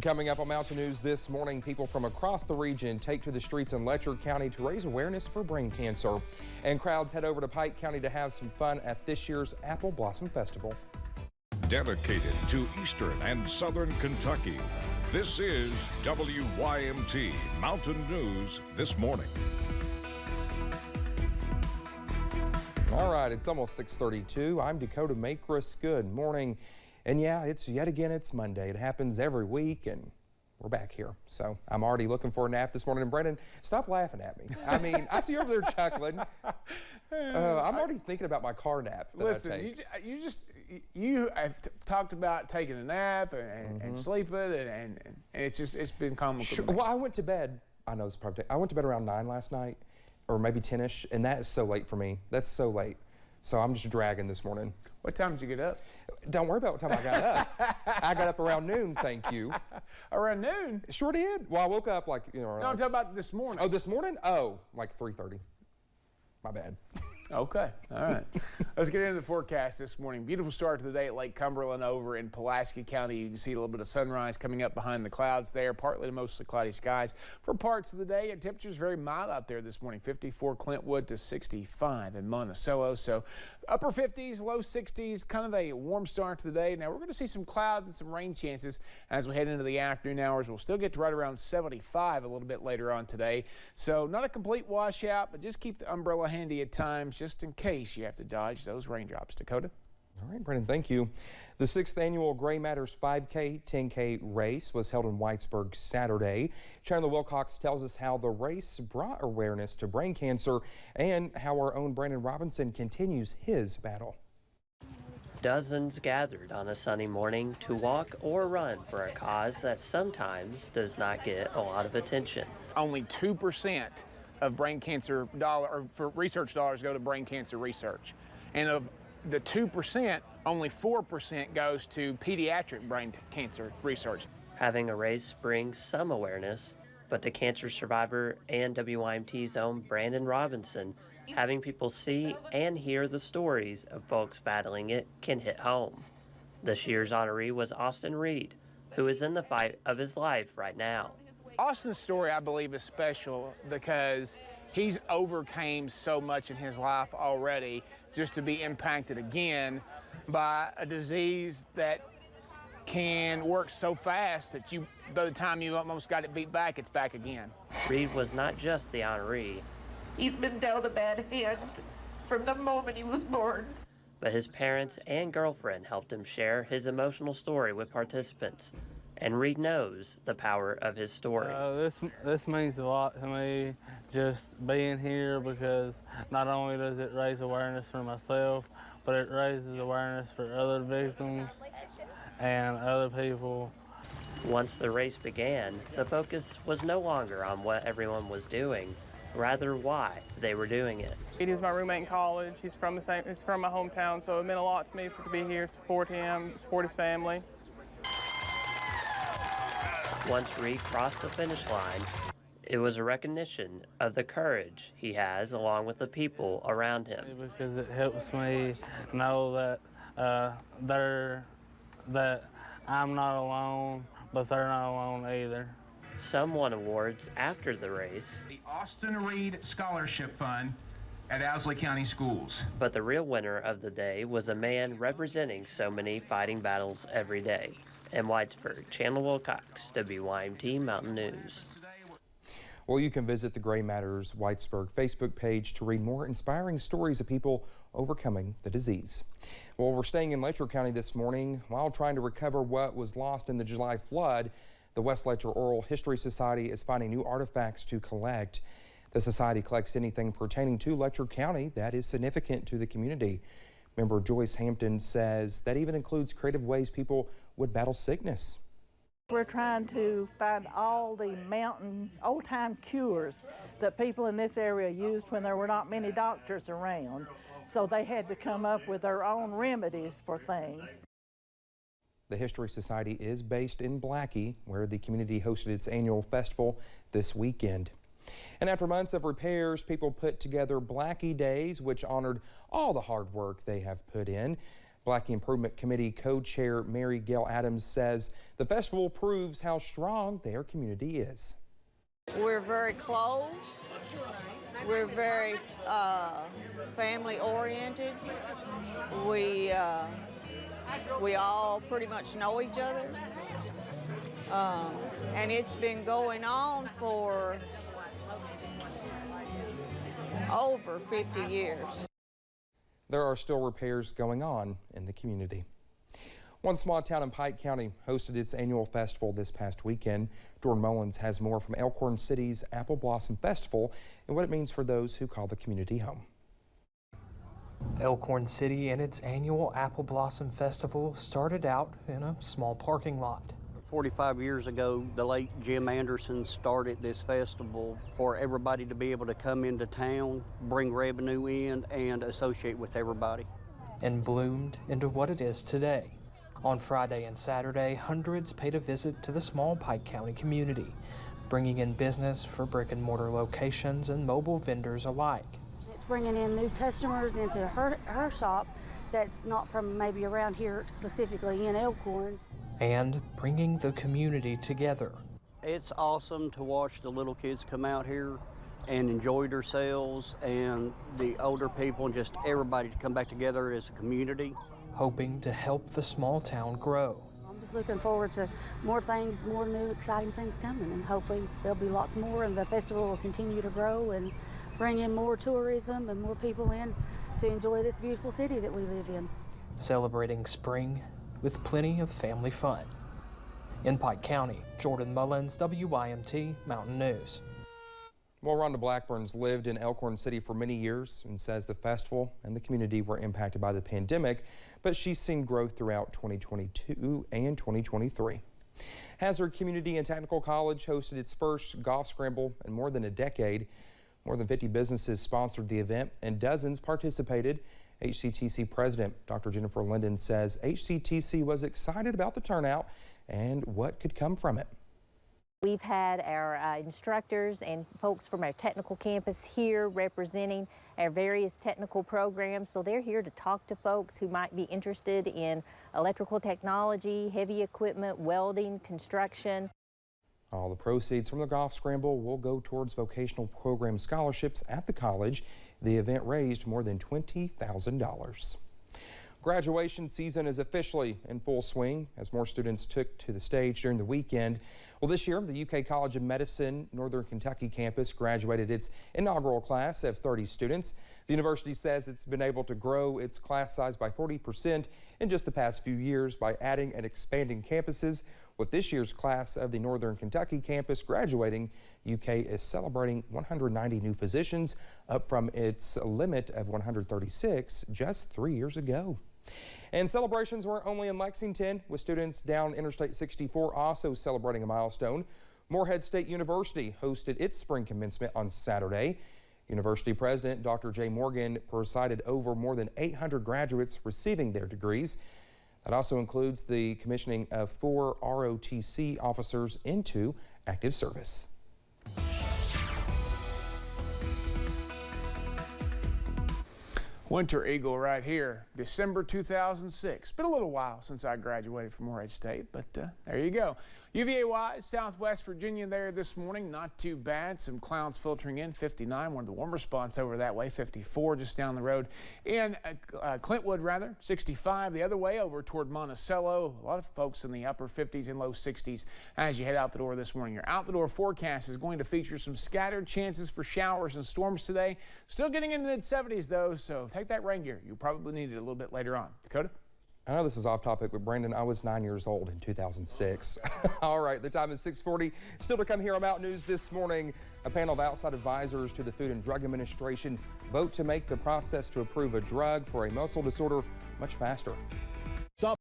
Coming up on Mountain News this morning, people from across the region take to the streets in Letcher County to raise awareness for brain cancer. And crowds head over to Pike County to have some fun at this year's Apple Blossom Festival. Dedicated to Eastern and Southern Kentucky, this is WYMT Mountain News this morning. All right, it's almost 6:32. I'm Dakota Makris. Good morning. And yeah, it's Monday. It happens every week, and we're back here. So I'm already looking for a nap this morning. And Brendan, stop laughing at me. I mean, I see you over there chuckling. I'm already thinking about my car nap that Listen, I take. you have talked about taking a nap and sleeping, and it's been comical. Sure. Well, I went to bed. I know this is probably. I went to bed around 9 last night, or maybe 10ish, and that is so late for me. That's so late. So I'm just dragging this morning. What time did you get up? Don't worry about what time I got up. I got up around noon, thank you. Around noon? Sure did. Well, I woke up like, No, I'm talking about this morning. Oh, this morning? Oh, like 3:30. My bad. Okay, all right. Let's get into the forecast this morning. Beautiful start to the day at Lake Cumberland over in Pulaski County. You can see a little bit of sunrise coming up behind the clouds there, partly to mostly cloudy skies. For parts of the day, temperatures very mild out there this morning. 54 Clintwood to 65 in Monticello. So upper 50s, low 60s, kind of a warm start to the day. Now we're going to see some clouds and some rain chances as we head into the afternoon hours. We'll still get to right around 75 a little bit later on today. So not a complete washout, but just keep the umbrella handy at times, just in case you have to dodge those raindrops. Dakota? All right, Brendan, thank you. The 6th annual Gray Matters 5K, 10K race was held in Whitesburg Saturday. Chandler Wilcox tells us how the race brought awareness to brain cancer and how our own Brandon Robinson continues his battle. Dozens gathered on a sunny morning to walk or run for a cause that sometimes does not get a lot of attention. Only 2% of brain cancer for research dollars go to brain cancer research. And of the 2%, only 4% goes to pediatric brain cancer research. Having a race brings some awareness, but to cancer survivor and WYMT's own Brandon Robinson, having people see and hear the stories of folks battling it can hit home. This year's honoree was Austin Reed, who is in the fight of his life right now. Austin's story, I believe, is special because he's overcame so much in his life already, just to be impacted again by a disease that can work so fast that by the time you almost got it beat back, it's back again. Reed was not just the honoree. He's been dealt a bad hand from the moment he was born. But his parents and girlfriend helped him share his emotional story with participants. And Reed knows the power of his story. This means a lot to me, just being here, because not only does it raise awareness for myself, but it raises awareness for other victims and other people. Once the race began, the focus was no longer on what everyone was doing, rather why they were doing it. He was my roommate in college. He's from my hometown, so it meant a lot to me to be here, support him, support his family. Once Reed crossed the finish line, it was a recognition of the courage he has along with the people around him. Because it helps me know that that I'm not alone, but they're not alone either. Some won awards after the race. The Austin Reed Scholarship Fund at Owsley County Schools. But the real winner of the day was a man representing so many fighting battles every day. In Whitesburg, Chandler Wilcox, WYMT Mountain News. Well, you can visit the Gray Matters Whitesburg Facebook page to read more inspiring stories of people overcoming the disease. Well, we're staying in Letcher County this morning while trying to recover what was lost in the July flood. The West Letcher Oral History Society is finding new artifacts to collect. The society collects anything pertaining to Letcher County that is significant to the community. Member Joyce Hampton says that even includes creative ways people would battle sickness. We're trying to find all the mountain old-time cures that people in this area used when there were not many doctors around. So they had to come up with their own remedies for things. The History Society is based in Blackie, where the community hosted its annual festival this weekend. And after months of repairs, people put together Blackie Days, which honored all the hard work they have put in. Blackie Improvement Committee co-chair Mary Gail Adams says the festival proves how strong their community is. We're very close. We're very family oriented. We all pretty much know each other. And it's been going on for over 50 years. There are still repairs going on in the community. One small town in Pike County hosted its annual festival this past weekend. Jordan Mullins has more from Elkhorn City's Apple Blossom Festival and what it means for those who call the community home. Elkhorn City and its annual Apple Blossom Festival started out in a small parking lot. 45 years ago, the late Jim Anderson started this festival for everybody to be able to come into town, bring revenue in, and associate with everybody. And bloomed into what it is today. On Friday and Saturday, hundreds paid a visit to the small Pike County community, bringing in business for brick and mortar locations and mobile vendors alike. It's bringing in new customers into her shop that's not from maybe around here, specifically in Elkhorn. And bringing the community together. It's awesome to watch the little kids come out here and enjoy themselves, and the older people and just everybody to come back together as a community. Hoping to help the small town grow. I'm just looking forward to more things, more new exciting things coming, and hopefully there'll be lots more, and the festival will continue to grow and bring in more tourism and more people in to enjoy this beautiful city that we live in. Celebrating spring with plenty of family fun. In Pike County, Jordan Mullins, WYMT Mountain News. Well, Rhonda Blackburn's lived in Elkhorn City for many years and says the festival and the community were impacted by the pandemic, but she's seen growth throughout 2022 and 2023. Hazard Community and Technical College hosted its first golf scramble in more than a decade. More than 50 businesses sponsored the event and dozens participated. HCTC President Dr. Jennifer Linden says HCTC was excited about the turnout and what could come from it. We've had our instructors and folks from our technical campus here representing our various technical programs. So they're here to talk to folks who might be interested in electrical technology, heavy equipment, welding, construction. All the proceeds from the golf scramble will go towards vocational program scholarships at the college. The event raised more than $20,000. Graduation season is officially in full swing as more students took to the stage during the weekend. Well, this year, the UK College of Medicine Northern Kentucky campus graduated its inaugural class of 30 students. The university says it's been able to grow its class size by 40% in just the past few years by adding and expanding campuses. With this year's class of the Northern Kentucky campus graduating, UK is celebrating 190 new physicians, up from its limit of 136 just 3 years ago. And celebrations weren't only in Lexington, with students down Interstate 64 also celebrating a milestone. Morehead State University hosted its spring commencement on Saturday. University President Dr. Jay Morgan presided over more than 800 graduates receiving their degrees. That also includes the commissioning of 4 ROTC officers into active service. Winter Eagle right here, December 2006. Been a little while since I graduated from Morehead State, but there you go. UVA-wise, Southwest Virginia there this morning, not too bad. Some clouds filtering in, 59, one of the warmer spots over that way, 54 just down the road. In Clintwood, rather, 65 the other way over toward Monticello. A lot of folks in the upper 50s and low 60s as you head out the door this morning. Your out-the-door forecast is going to feature some scattered chances for showers and storms today. Still getting into the mid-70s, though, so take that rain gear. You'll probably need it a little bit later on. Dakota? I know this is off topic, but Brandon, I was 9 years old in 2006. All right, the time is 6:40. Still to come here on Mountain News this morning, a panel of outside advisors to the Food and Drug Administration vote to make the process to approve a drug for a muscle disorder much faster.